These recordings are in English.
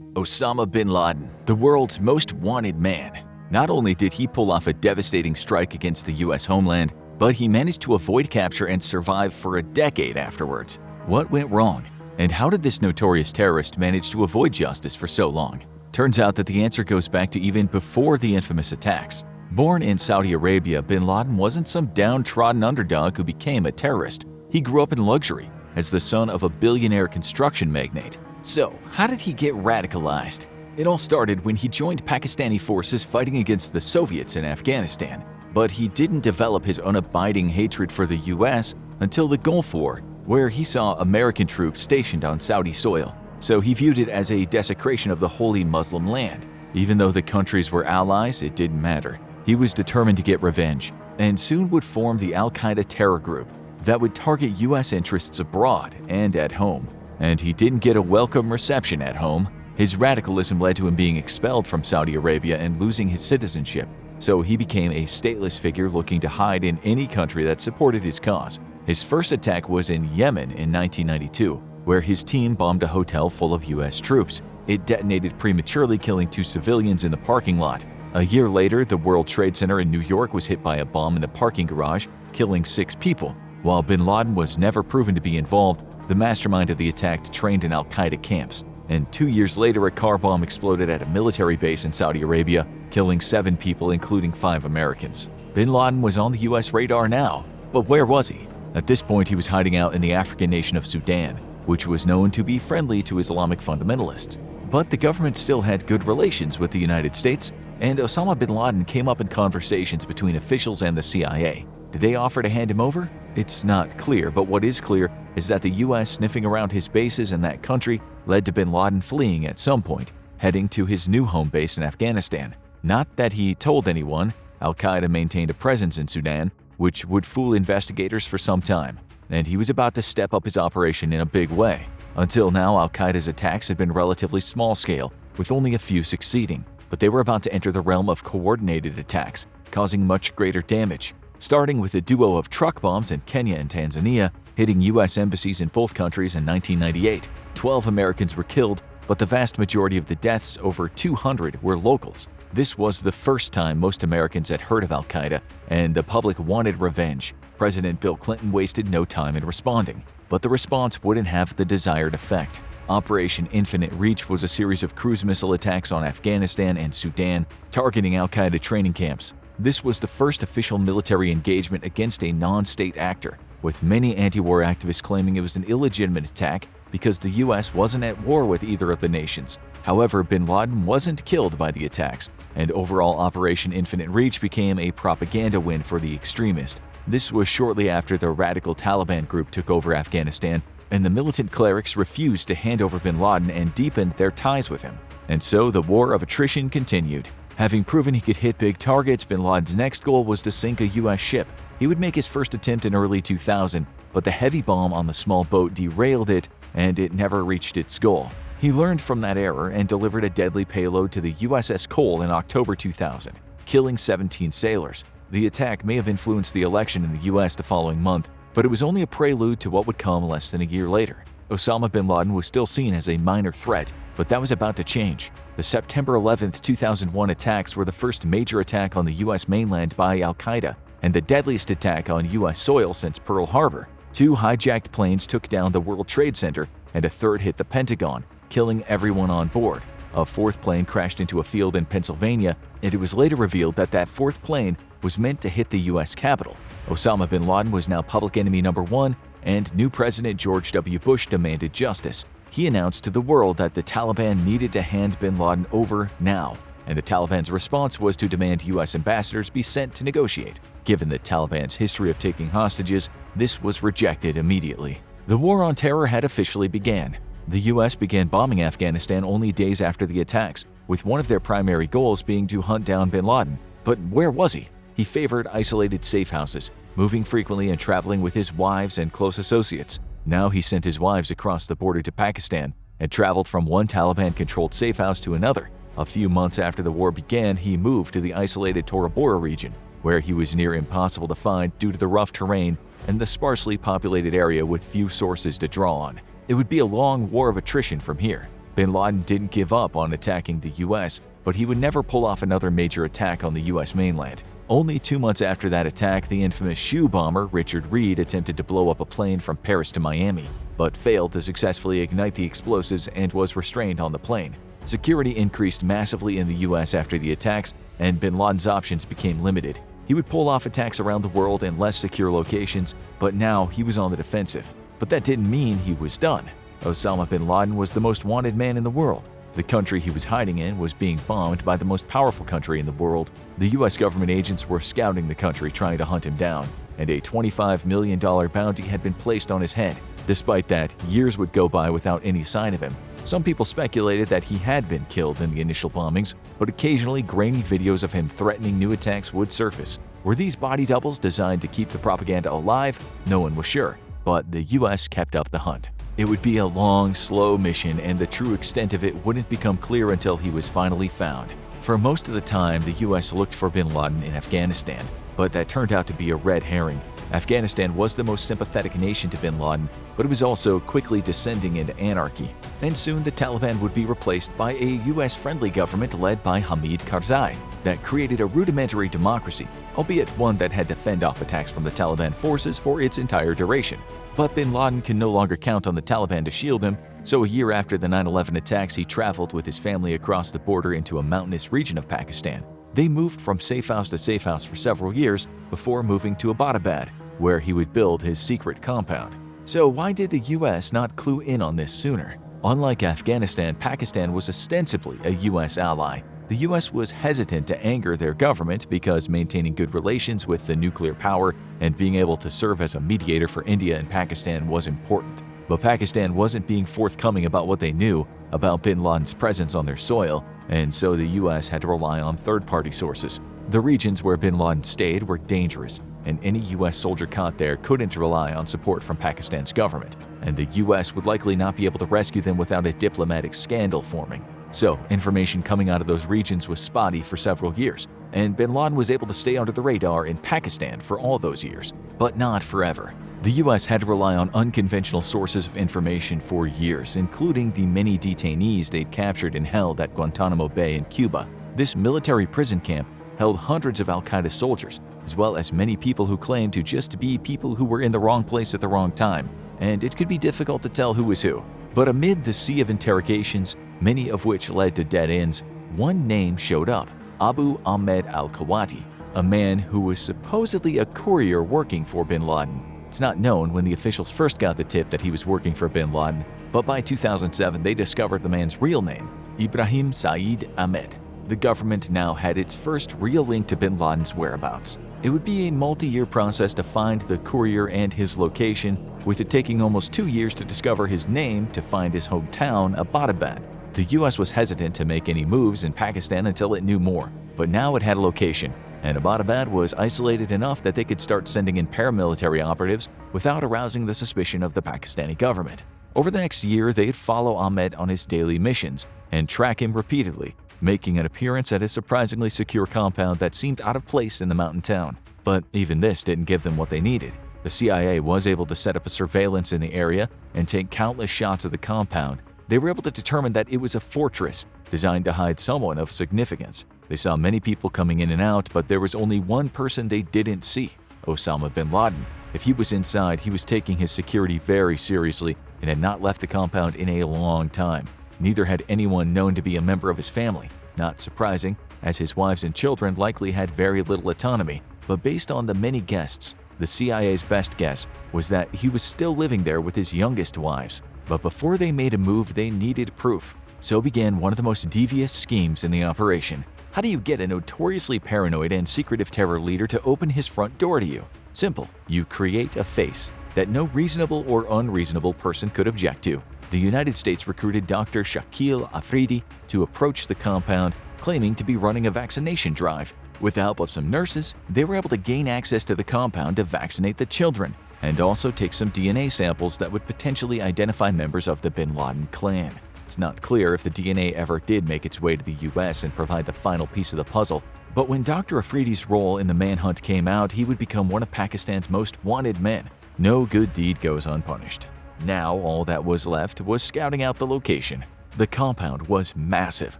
Osama bin Laden, the world's most wanted man. Not only did he pull off a devastating strike against the US homeland, but he managed to avoid capture and survive for a decade afterwards. What went wrong? And how did this notorious terrorist manage to avoid justice for so long? Turns out that the answer goes back to even before the infamous attacks. Born in Saudi Arabia, bin Laden wasn't some downtrodden underdog who became a terrorist. He grew up in luxury as the son of a billionaire construction magnate. So, how did he get radicalized? It all started when he joined Pakistani forces fighting against the Soviets in Afghanistan. But he didn't develop his unabiding hatred for the US until the Gulf War, where he saw American troops stationed on Saudi soil. So he viewed it as a desecration of the holy Muslim land. Even though the countries were allies, it didn't matter. He was determined to get revenge, and soon would form the Al-Qaeda terror group that would target US interests abroad and at home. And he didn't get a welcome reception at home. His radicalism led to him being expelled from Saudi Arabia and losing his citizenship. So he became a stateless figure looking to hide in any country that supported his cause. His first attack was in Yemen in 1992, where his team bombed a hotel full of US troops. It detonated prematurely, killing 2 civilians in the parking lot. A year later, the World Trade Center in New York was hit by a bomb in the parking garage, killing 6 people. While bin Laden was never proven to be involved, the mastermind of the attack trained in Al-Qaeda camps. And 2 years later, a car bomb exploded at a military base in Saudi Arabia, killing 7 people, including 5 Americans. Bin Laden was on the US radar now, but where was he? At this point, he was hiding out in the African nation of Sudan, which was known to be friendly to Islamic fundamentalists. But the government still had good relations with the United States, and Osama bin Laden came up in conversations between officials and the CIA. Did they offer to hand him over? It's not clear, but what is clear is that the US sniffing around his bases in that country led to bin Laden fleeing at some point, heading to his new home base in Afghanistan. Not that he told anyone. Al-Qaeda maintained a presence in Sudan, which would fool investigators for some time, and he was about to step up his operation in a big way. Until now, Al-Qaeda's attacks had been relatively small-scale, with only a few succeeding, but they were about to enter the realm of coordinated attacks, causing much greater damage. Starting with a duo of truck bombs in Kenya and Tanzania, hitting US embassies in both countries in 1998. 12 Americans were killed, but the vast majority of the deaths, over 200, were locals. This was the first time most Americans had heard of Al-Qaeda, and the public wanted revenge. President Bill Clinton wasted no time in responding, but the response wouldn't have the desired effect. Operation Infinite Reach was a series of cruise missile attacks on Afghanistan and Sudan, targeting Al-Qaeda training camps. This was the first official military engagement against a non-state actor, with many anti-war activists claiming it was an illegitimate attack because the US wasn't at war with either of the nations. However, bin Laden wasn't killed by the attacks, and overall Operation Infinite Reach became a propaganda win for the extremist. This was shortly after the radical Taliban group took over Afghanistan, and the militant clerics refused to hand over bin Laden and deepened their ties with him. And so the war of attrition continued. Having proven he could hit big targets, bin Laden's next goal was to sink a US ship. He would make his first attempt in early 2000, but the heavy bomb on the small boat derailed it, and it never reached its goal. He learned from that error and delivered a deadly payload to the USS Cole in October 2000, killing 17 sailors. The attack may have influenced the election in the US the following month, but it was only a prelude to what would come less than a year later. Osama bin Laden was still seen as a minor threat, but that was about to change. The September 11, 2001 attacks were the first major attack on the US mainland by Al-Qaeda, and the deadliest attack on US soil since Pearl Harbor. 2 hijacked planes took down the World Trade Center, and a third hit the Pentagon, killing everyone on board. A 4th plane crashed into a field in Pennsylvania, and it was later revealed that that 4th plane was meant to hit the US Capitol. Osama bin Laden was now public enemy number 1, and new President George W. Bush demanded justice. He announced to the world that the Taliban needed to hand bin Laden over now, and the Taliban's response was to demand US ambassadors be sent to negotiate. Given the Taliban's history of taking hostages, this was rejected immediately. The war on terror had officially begun. The US began bombing Afghanistan only days after the attacks, with one of their primary goals being to hunt down bin Laden. But where was he? He favored isolated safe houses, moving frequently and traveling with his wives and close associates. Now he sent his wives across the border to Pakistan and traveled from one Taliban-controlled safe house to another. A few months after the war began, he moved to the isolated Tora Bora region, where he was near impossible to find due to the rough terrain and the sparsely populated area with few sources to draw on. It would be a long war of attrition from here. Bin Laden didn't give up on attacking the US, but he would never pull off another major attack on the US mainland. Only 2 months after that attack, the infamous shoe bomber Richard Reed attempted to blow up a plane from Paris to Miami, but failed to successfully ignite the explosives and was restrained on the plane. Security increased massively in the US after the attacks, and Bin Laden's options became limited. He would pull off attacks around the world in less secure locations, but now he was on the defensive. But that didn't mean he was done. Osama bin Laden was the most wanted man in the world. The country he was hiding in was being bombed by the most powerful country in the world. The US government agents were scouting the country trying to hunt him down, and a $25 million bounty had been placed on his head. Despite that, years would go by without any sign of him. Some people speculated that he had been killed in the initial bombings, but occasionally grainy videos of him threatening new attacks would surface. Were these body doubles designed to keep the propaganda alive? No one was sure, but the US kept up the hunt. It would be a long, slow mission, and the true extent of it wouldn't become clear until he was finally found. For most of the time, the US looked for bin Laden in Afghanistan, but that turned out to be a red herring. Afghanistan was the most sympathetic nation to bin Laden, but it was also quickly descending into anarchy. And soon the Taliban would be replaced by a US-friendly government led by Hamid Karzai that created a rudimentary democracy, albeit one that had to fend off attacks from the Taliban forces for its entire duration. But bin Laden can no longer count on the Taliban to shield him, so a year after the 9/11 attacks, he traveled with his family across the border into a mountainous region of Pakistan. They moved from safe house to safe house for several years before moving to Abbottabad, where he would build his secret compound. So why did the US not clue in on this sooner? Unlike Afghanistan, Pakistan was ostensibly a US ally. The US was hesitant to anger their government because maintaining good relations with the nuclear power and being able to serve as a mediator for India and Pakistan was important. But Pakistan wasn't being forthcoming about what they knew about bin Laden's presence on their soil, and so the US had to rely on third-party sources. The regions where bin Laden stayed were dangerous, and any US soldier caught there couldn't rely on support from Pakistan's government, and the US would likely not be able to rescue them without a diplomatic scandal forming. So, information coming out of those regions was spotty for several years, and bin Laden was able to stay under the radar in Pakistan for all those years, but not forever. The US had to rely on unconventional sources of information for years, including the many detainees they'd captured and held at Guantanamo Bay in Cuba. This military prison camp held hundreds of al-Qaeda soldiers, as well as many people who claimed to just be people who were in the wrong place at the wrong time, and it could be difficult to tell who was who. But amid the sea of interrogations, many of which led to dead ends, one name showed up: Abu Ahmed al-Kawati, a man who was supposedly a courier working for bin Laden. It's not known when the officials first got the tip that he was working for bin Laden, but by 2007 they discovered the man's real name, Ibrahim Saeed Ahmed. The government now had its first real link to bin Laden's whereabouts. It would be a multi-year process to find the courier and his location, with it taking almost 2 years to discover his name to find his hometown, Abbottabad. The US was hesitant to make any moves in Pakistan until it knew more, but now it had a location, and Abbottabad was isolated enough that they could start sending in paramilitary operatives without arousing the suspicion of the Pakistani government. Over the next year, they'd follow Ahmed on his daily missions and track him repeatedly, making an appearance at a surprisingly secure compound that seemed out of place in the mountain town. But even this didn't give them what they needed. The CIA was able to set up a surveillance in the area and take countless shots of the compound. They were able to determine that it was a fortress designed to hide someone of significance. They saw many people coming in and out, but there was only one person they didn't see: Osama bin Laden. If he was inside, he was taking his security very seriously and had not left the compound in a long time. Neither had anyone known to be a member of his family. Not surprising, as his wives and children likely had very little autonomy. But based on the many guests, the CIA's best guess was that he was still living there with his youngest wives. But before they made a move, they needed proof. So began one of the most devious schemes in the operation. How do you get a notoriously paranoid and secretive terror leader to open his front door to you? Simple. You create a face that no reasonable or unreasonable person could object to. The United States recruited Dr. Shakil Afridi to approach the compound, claiming to be running a vaccination drive. With the help of some nurses, they were able to gain access to the compound to vaccinate the children, and also take some DNA samples that would potentially identify members of the bin Laden clan. It's not clear if the DNA ever did make its way to the US and provide the final piece of the puzzle, but when Dr. Afridi's role in the manhunt came out, he would become one of Pakistan's most wanted men. No good deed goes unpunished. Now all that was left was scouting out the location. The compound was massive,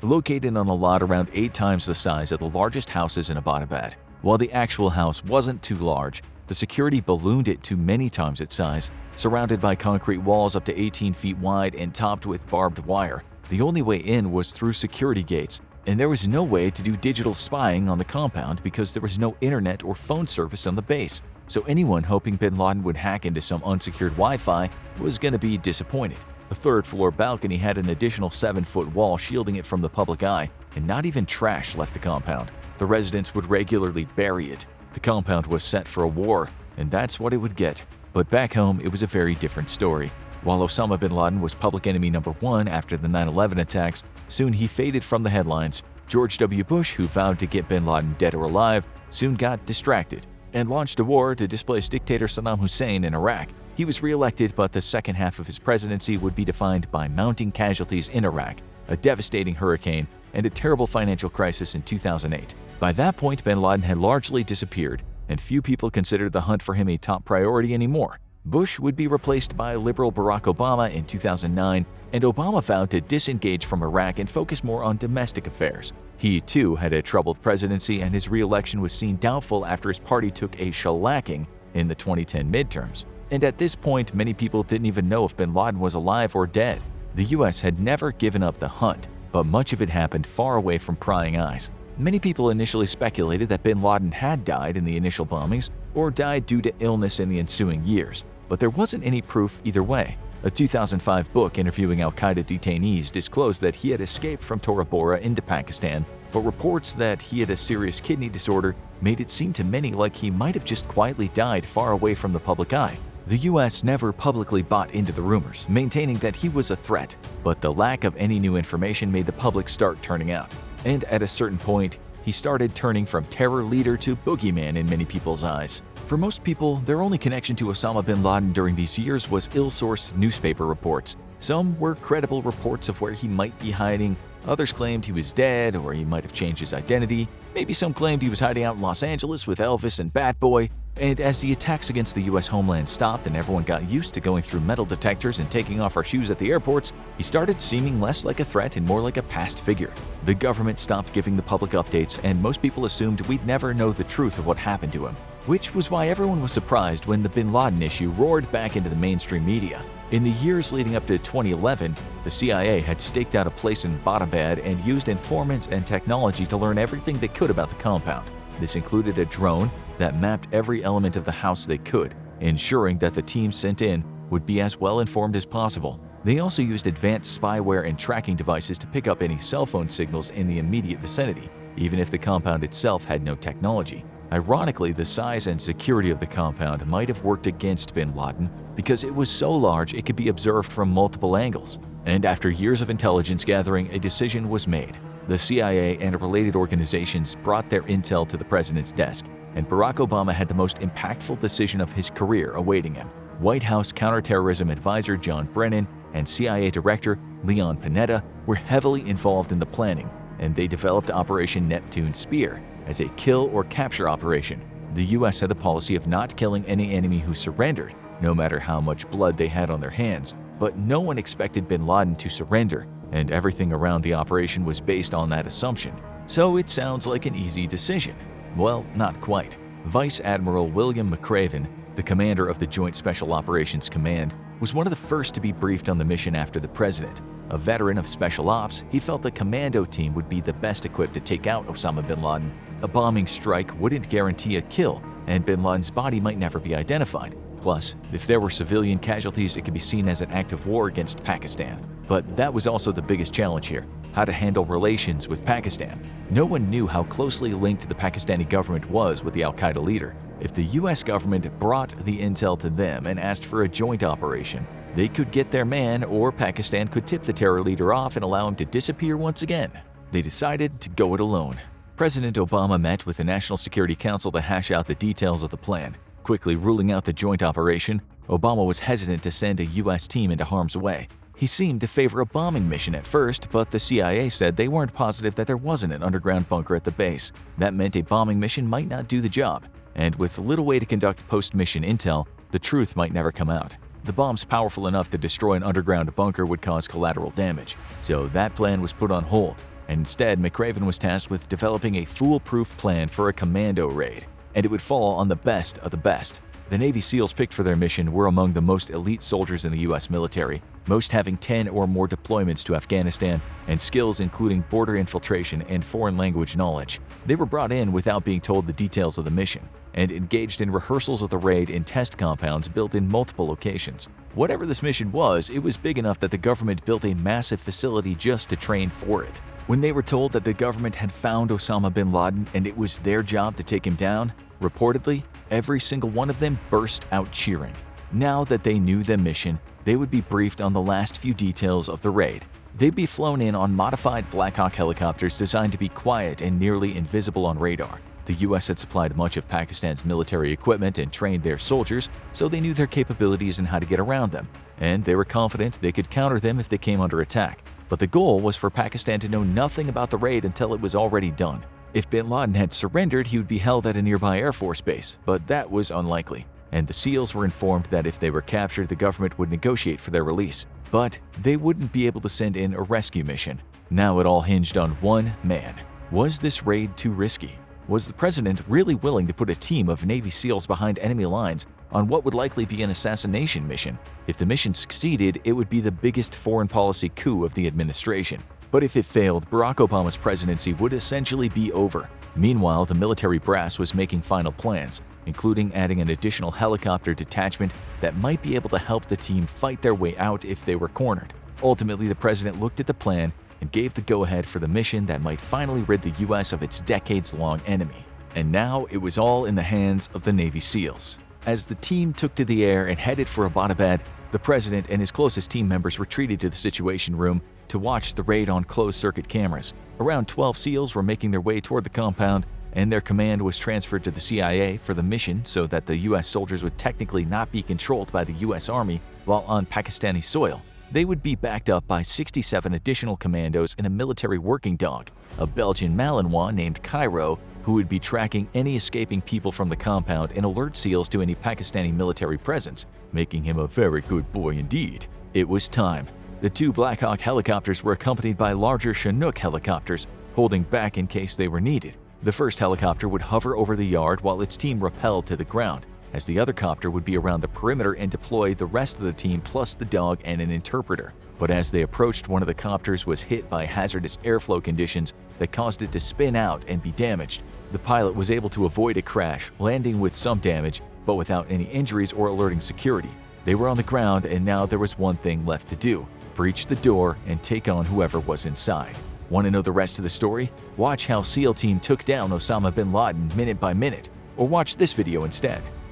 located on a lot around 8 times the size of the largest houses in Abbottabad. While the actual house wasn't too large, the security ballooned it to many times its size. Surrounded by concrete walls up to 18 feet wide and topped with barbed wire, the only way in was through security gates, and there was no way to do digital spying on the compound because there was no internet or phone service on the base. So anyone hoping bin Laden would hack into some unsecured Wi-Fi was going to be disappointed. The third-floor balcony had an additional 7-foot wall shielding it from the public eye, and not even trash left the compound. The residents would regularly bury it. The compound was set for a war, and that's what it would get. But back home, it was a very different story. While Osama bin Laden was public enemy number 1 after the 9/11 attacks, soon he faded from the headlines. George W. Bush, who vowed to get bin Laden dead or alive, soon got distracted and launched a war to displace dictator Saddam Hussein in Iraq. He was re-elected, but the second half of his presidency would be defined by mounting casualties in Iraq, a devastating hurricane, and a terrible financial crisis in 2008. By that point, bin Laden had largely disappeared, and few people considered the hunt for him a top priority anymore. Bush would be replaced by liberal Barack Obama in 2009, and Obama vowed to disengage from Iraq and focus more on domestic affairs. He, too, had a troubled presidency, and his re-election was seen doubtful after his party took a shellacking in the 2010 midterms. And at this point, many people didn't even know if bin Laden was alive or dead. The US had never given up the hunt, but much of it happened far away from prying eyes. Many people initially speculated that bin Laden had died in the initial bombings or died due to illness in the ensuing years, but there wasn't any proof either way. A 2005 book interviewing al-Qaeda detainees disclosed that he had escaped from Tora Bora into Pakistan, but reports that he had a serious kidney disorder made it seem to many like he might have just quietly died far away from the public eye. The US never publicly bought into the rumors, maintaining that he was a threat, but the lack of any new information made the public start turning out. And at a certain point, he started turning from terror leader to boogeyman in many people's eyes. For most people, their only connection to Osama bin Laden during these years was ill-sourced newspaper reports. Some were credible reports of where he might be hiding, others claimed he was dead or he might have changed his identity, maybe some claimed he was hiding out in Los Angeles with Elvis and Bat Boy. And as the attacks against the US homeland stopped and everyone got used to going through metal detectors and taking off our shoes at the airports, he started seeming less like a threat and more like a past figure. The government stopped giving the public updates, and most people assumed we'd never know the truth of what happened to him, which was why everyone was surprised when the bin Laden issue roared back into the mainstream media. In the years leading up to 2011, the CIA had staked out a place in Abbottabad and used informants and technology to learn everything they could about the compound. This included a drone that mapped every element of the house they could, ensuring that the team sent in would be as well informed as possible. They also used advanced spyware and tracking devices to pick up any cell phone signals in the immediate vicinity, even if the compound itself had no technology. Ironically, the size and security of the compound might have worked against bin Laden because it was so large it could be observed from multiple angles. And after years of intelligence gathering, a decision was made. The CIA and related organizations brought their intel to the president's desk, and Barack Obama had the most impactful decision of his career awaiting him. White House counterterrorism advisor John Brennan and CIA Director Leon Panetta were heavily involved in the planning, and they developed Operation Neptune Spear as a kill or capture operation. The US had the policy of not killing any enemy who surrendered, no matter how much blood they had on their hands. But no one expected bin Laden to surrender, and everything around the operation was based on that assumption. So it sounds like an easy decision. Well, not quite. Vice Admiral William McRaven, the commander of the Joint Special Operations Command, was one of the first to be briefed on the mission after the president. A veteran of special ops, he felt the commando team would be the best equipped to take out Osama bin Laden. A bombing strike wouldn't guarantee a kill, and bin Laden's body might never be identified. Plus, if there were civilian casualties, it could be seen as an act of war against Pakistan. But that was also the biggest challenge here: how to handle relations with Pakistan. No one knew how closely linked the Pakistani government was with the al-Qaeda leader. If the US government brought the intel to them and asked for a joint operation, they could get their man, or Pakistan could tip the terror leader off and allow him to disappear once again. They decided to go it alone. President Obama met with the National Security Council to hash out the details of the plan. Quickly ruling out the joint operation, Obama was hesitant to send a US team into harm's way. He seemed to favor a bombing mission at first, but the CIA said they weren't positive that there wasn't an underground bunker at the base. That meant a bombing mission might not do the job, and with little way to conduct post-mission intel, the truth might never come out. the bombs powerful enough to destroy an underground bunker would cause collateral damage, so that plan was put on hold, and instead McRaven was tasked with developing a foolproof plan for a commando raid, and it would fall on the best of the best. The Navy SEALs picked for their mission were among the most elite soldiers in the U.S. military, most having 10 or more deployments to Afghanistan and skills including border infiltration and foreign language knowledge. They were brought in without being told the details of the mission and engaged in rehearsals of the raid in test compounds built in multiple locations. Whatever this mission was, it was big enough that the government built a massive facility just to train for it. When they were told that the government had found Osama bin Laden and it was their job to take him down, reportedly, every single one of them burst out cheering. Now that they knew the mission, they would be briefed on the last few details of the raid. They'd be flown in on modified Black Hawk helicopters designed to be quiet and nearly invisible on radar. The U.S. had supplied much of Pakistan's military equipment and trained their soldiers, so they knew their capabilities and how to get around them, and they were confident they could counter them if they came under attack. But the goal was for Pakistan to know nothing about the raid until it was already done. If bin Laden had surrendered, he would be held at a nearby Air Force base, but that was unlikely, and the SEALs were informed that if they were captured, the government would negotiate for their release. But they wouldn't be able to send in a rescue mission. Now it all hinged on one man. Was this raid too risky? Was the president really willing to put a team of Navy SEALs behind enemy lines on what would likely be an assassination mission? If the mission succeeded, it would be the biggest foreign policy coup of the administration. But if it failed, Barack Obama's presidency would essentially be over. Meanwhile, the military brass was making final plans, including adding an additional helicopter detachment that might be able to help the team fight their way out if they were cornered. Ultimately, the president looked at the plan and gave the go-ahead for the mission that might finally rid the U.S. of its decades-long enemy. And now it was all in the hands of the Navy SEALs. As the team took to the air and headed for Abbottabad, the president and his closest team members retreated to the Situation Room to watch the raid on closed-circuit cameras. Around 12 SEALs were making their way toward the compound, and their command was transferred to the CIA for the mission so that the U.S. soldiers would technically not be controlled by the U.S. Army while on Pakistani soil. They would be backed up by 67 additional commandos and a military working dog, a Belgian Malinois named Cairo, who would be tracking any escaping people from the compound and alert SEALs to any Pakistani military presence, making him a very good boy indeed. It was time. The two Black Hawk helicopters were accompanied by larger Chinook helicopters, holding back in case they were needed. The first helicopter would hover over the yard while its team rappelled to the ground, as the other copter would be around the perimeter and deploy the rest of the team plus the dog and an interpreter. But as they approached, one of the copters was hit by hazardous airflow conditions that caused it to spin out and be damaged. The pilot was able to avoid a crash, landing with some damage, but without any injuries or alerting security. They were on the ground, and now there was one thing left to do: breach the door and take on whoever was inside. Want to know the rest of the story? Watch how SEAL Team took down Osama bin Laden minute by minute, or watch this video instead.